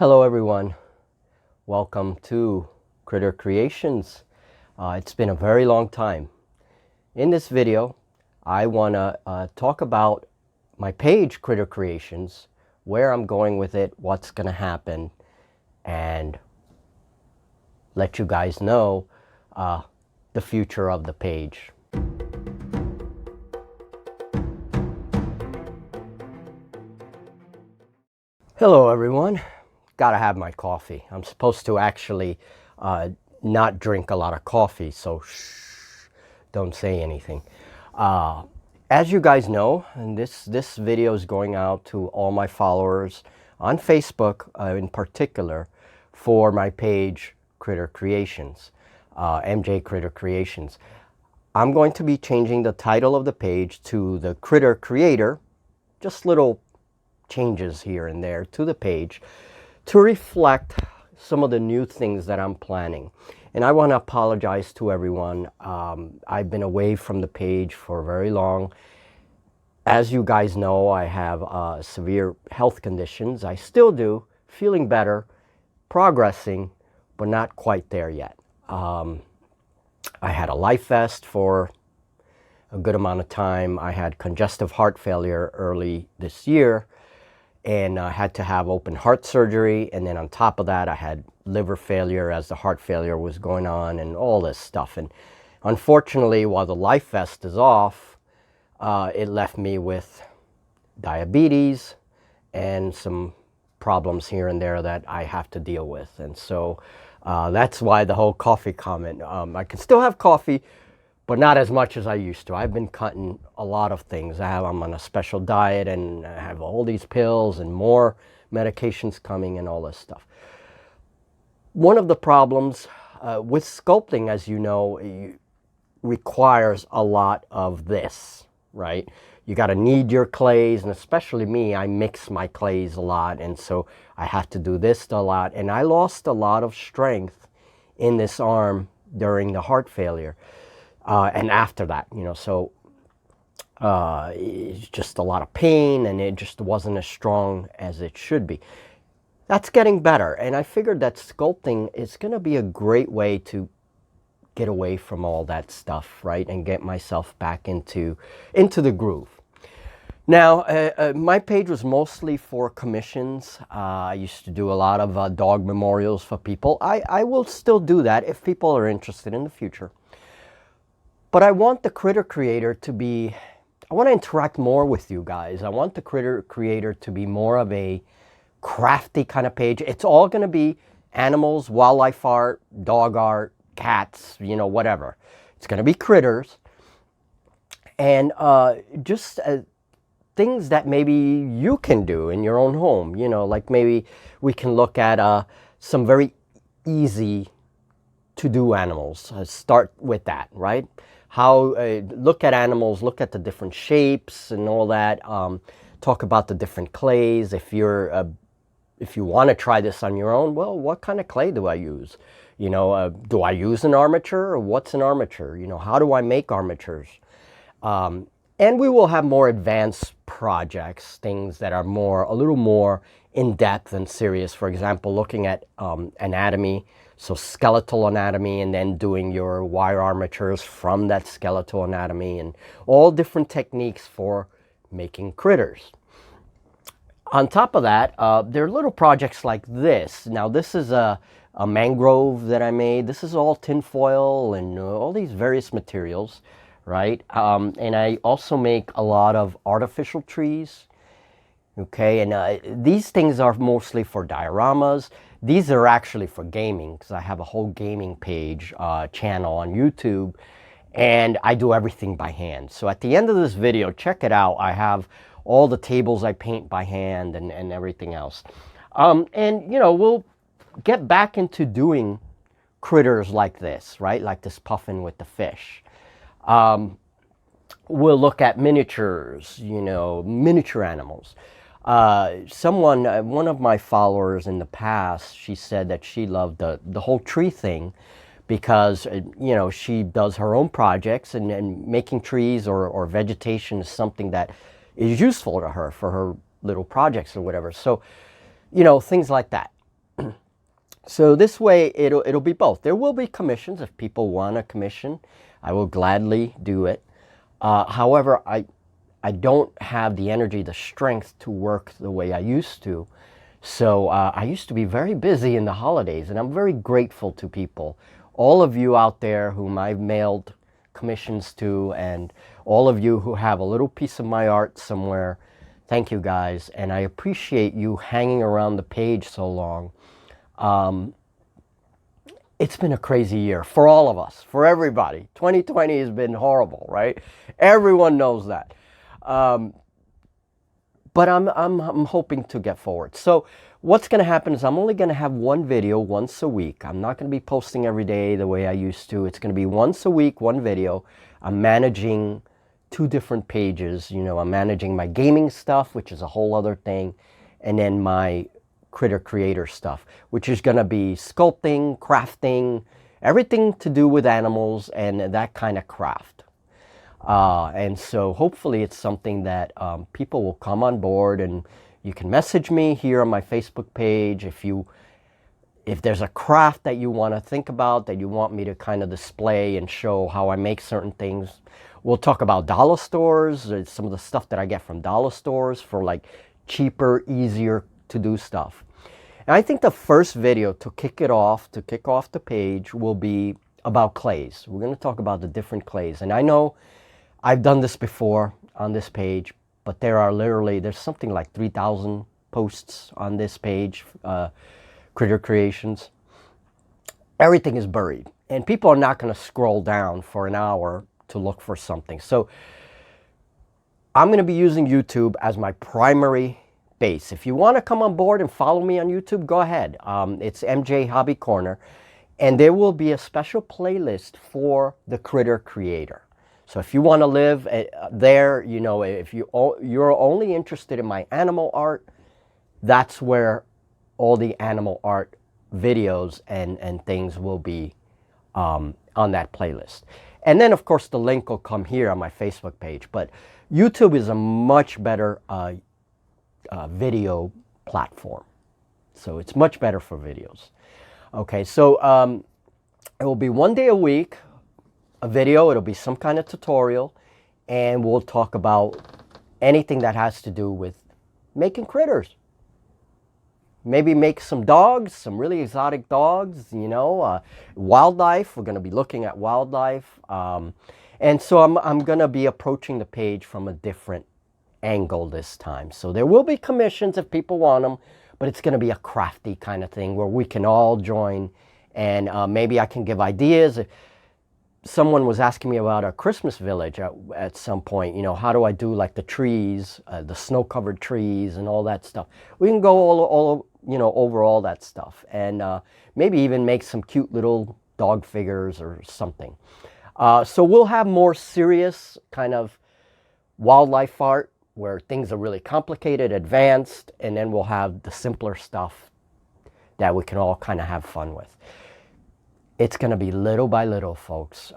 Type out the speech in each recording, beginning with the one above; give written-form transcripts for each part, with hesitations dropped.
Hello everyone, welcome to Critter Creations. It's been a very long time. In this video, I want to talk about my page Critter Creations, where I'm going with it, what's going to happen, and let you guys know the future of the page. Hello everyone. Gotta have my coffee. I'm supposed to actually not drink a lot of coffee, so shh, don't say anything. As you guys know, and this video is going out to all my followers on Facebook in particular for my page Critter Creations, MJ Critter Creations. I'm going to be changing the title of the page to the Critter Creator, just little changes here and there to the page to reflect some of the new things that I'm planning. And I want to apologize to everyone. I've been away from the page for very long. As you guys know, I have severe health conditions. I still do, feeling better, progressing, but not quite there yet. I had a life vest for a good amount of time. I had congestive heart failure early this year, and I had to have open heart surgery, and then on top of that I had liver failure as the heart failure was going on and all this stuff. And unfortunately, while the life vest is off, it left me with diabetes and some problems here and there that I have to deal with. And so that's why the whole coffee comment. I can still have coffee, but not as much as I used to. I've been cutting a lot of things. I'm on a special diet, and I have all these pills and more medications coming and all this stuff. One of the problems with sculpting, as you know, requires a lot of this, right? You got to knead your clays, and especially me, I mix my clays a lot, and so I have to do this a lot. And I lost a lot of strength in this arm during the heart failure. And after that, so it's just a lot of pain, and it just wasn't as strong as it should be. That's getting better, and I figured that sculpting is going to be a great way to get away from all that stuff, right, and get myself back into the groove. Now, my page was mostly for commissions. I used to do a lot of dog memorials for people. I will still do that if people are interested in the future. But I want the Critter Creator to be, I want to interact more with you guys. I want the Critter Creator to be more of a crafty kind of page. It's all going to be animals, wildlife art, dog art, cats, whatever. It's going to be critters. And just things that maybe you can do in your own home. Like maybe we can look at some very easy to do animals. Start with that, right? How look at animals, look at the different shapes and all that. Talk about the different clays. If you want to try this on your own, well, what kind of clay do I use? Do I use an armature, or what's an armature? How do I make armatures? And we will have more advanced projects, things that are a little more in depth and serious. For example, looking at anatomy. So skeletal anatomy, and then doing your wire armatures from that skeletal anatomy, and all different techniques for making critters. On top of that, there are little projects like this. Now this is a mangrove that I made. This is all tin foil and all these various materials, right? And I also make a lot of artificial trees. Okay, and these things are mostly for dioramas. These are actually for gaming, because I have a whole gaming page, channel on YouTube, and I do everything by hand. So at the end of this video, check it out. I have all the tables I paint by hand and everything else. And, we'll get back into doing critters like this, right? Like this puffin with the fish. We'll look at miniatures, miniature animals. One of my followers in the past, she said that she loved the whole tree thing because, she does her own projects, and making trees or vegetation is something that is useful to her for her little projects or whatever. So, things like that. So this way, it'll be both. There will be commissions if people want a commission. I will gladly do it. However, I don't have the energy, the strength to work the way I used to. So I used to be very busy in the holidays, and I'm very grateful to people, all of you out there whom I've mailed commissions to, and all of you who have a little piece of my art somewhere. Thank you guys, and I appreciate you hanging around the page so long. It's been a crazy year for all of us, for everybody. 2020 has been horrible, right? Everyone knows that. But I'm hoping to get forward. So what's going to happen is I'm only going to have one video once a week. I'm not going to be posting every day the way I used to. It's going to be once a week, one video. I'm managing 2 different pages. You know, I'm managing my gaming stuff, which is a whole other thing, and then my critter creator stuff, which is going to be sculpting, crafting, everything to do with animals and that kind of craft. And so hopefully it's something that people will come on board, and you can message me here on my Facebook page if there's a craft that you want to think about, that you want me to kind of display and show how I make certain things. We'll talk about dollar stores, some of the stuff that I get from dollar stores for like cheaper, easier to do stuff. And I think the first video to kick off the page will be about clays. We're going to talk about the different clays. And I know I've done this before on this page, but there's something like 3,000 posts on this page, Critter Creations. Everything is buried, and people are not going to scroll down for an hour to look for something. So I'm going to be using YouTube as my primary base. If you want to come on board and follow me on YouTube, go ahead. It's MJ Hobby Corner, and there will be a special playlist for the Critter Creator. So if you want to live there, you know, if you're only interested in my animal art, that's where all the animal art videos and things will be on that playlist. And then, of course, the link will come here on my Facebook page. But YouTube is a much better video platform. So it's much better for videos. Okay, so it will be one day a week, a video. It'll be some kind of tutorial, and we'll talk about anything that has to do with making critters. Maybe make some dogs, some really exotic dogs, you know, wildlife. We're going to be looking at wildlife. And so I'm going to be approaching the page from a different angle this time. So there will be commissions if people want them, but it's going to be a crafty kind of thing where we can all join, and maybe I can give ideas. Someone was asking me about a Christmas village at some point. You know, how do I do like the trees, the snow-covered trees and all that stuff? We can go all you know, over all that stuff, and maybe even make some cute little dog figures or something. So we'll have more serious kind of wildlife art where things are really complicated, advanced, and then we'll have the simpler stuff that we can all kind of have fun with. It's going to be little by little, folks.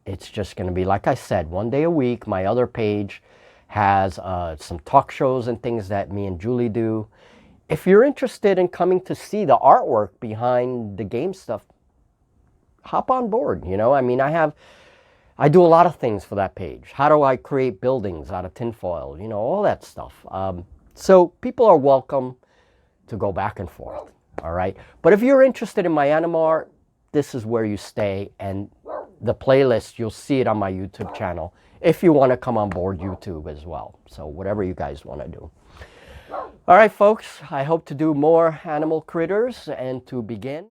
It's just going to be, like I said, one day a week. My other page has some talk shows and things that me and Julie do. If you're interested in coming to see the artwork behind the game stuff, hop on board. You know, I mean, I do a lot of things for that page. How do I create buildings out of tinfoil? You know, all that stuff. So people are welcome to go back and forth. All right. But if you're interested in my animal art, this is where you stay. And the playlist, you'll see it on my YouTube channel if you want to come on board YouTube as well. So whatever you guys want to do. All right, folks, I hope to do more animal critters, and to begin.